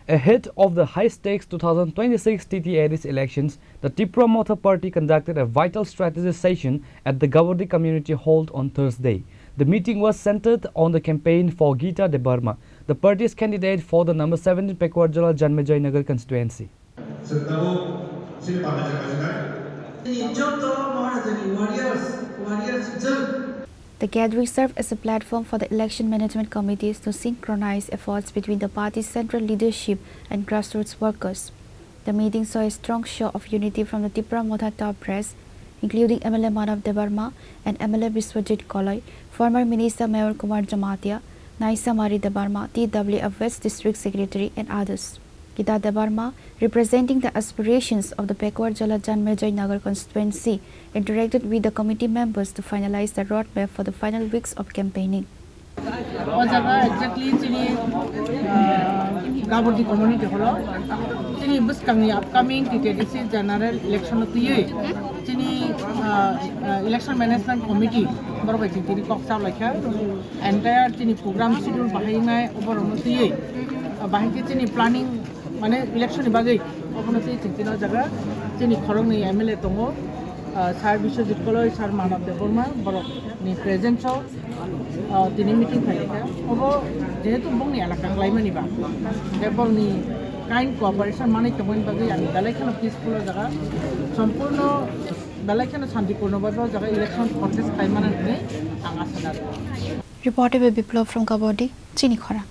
Ahead of the high-stakes 2026 TTADS elections, the Tripura Motha Party conducted a vital strategy session at the Gawadi Community Hall on Thursday. The meeting was centered on the campaign for Geeta Debarma, the party's candidate for the number 17 Pekwar-Jala Janmejai Nagar constituency. The gathering served as a platform for the election management committees to synchronize efforts between the party's central leadership and grassroots workers. The meeting saw a strong show of unity from the Tripura Motha top brass, including MLA Manav Debarma and MLA Biswajit Kolai, former Minister Mayor Kumar Jamatia, Naisa Mari Debarma, TWF West District Secretary, and others. Geeta Debarma, representing the aspirations of the Pekwar-Jala Janmejai Nagar constituency, interacted with the committee members to finalize the roadmap for the final weeks of campaigning. Exactly, Gawadi community hall. Chini buskang upcoming TTADS general election of the year. Chini election management committee. Baru chini koksa lakha. Entire chini program schedule bahai na over the year. Bahai chini planning. Mane election bagai. Open the chini jaga. Chini khorong ni MLA tongo. Sir Biswajit Kolai, Sir Manav Debarma, baru ni present show. Tini meeting kali kan, obo jadi tu bung ni anak kang lain ni bang, depan ni kind cooperation mana temuin bagi yang dalai kan peaceful jaga, sempurna dalai kan santipurna bagi jaga election contest time mana ni angas sadar. Reported by Biplov from Gawadi, Chini Khora.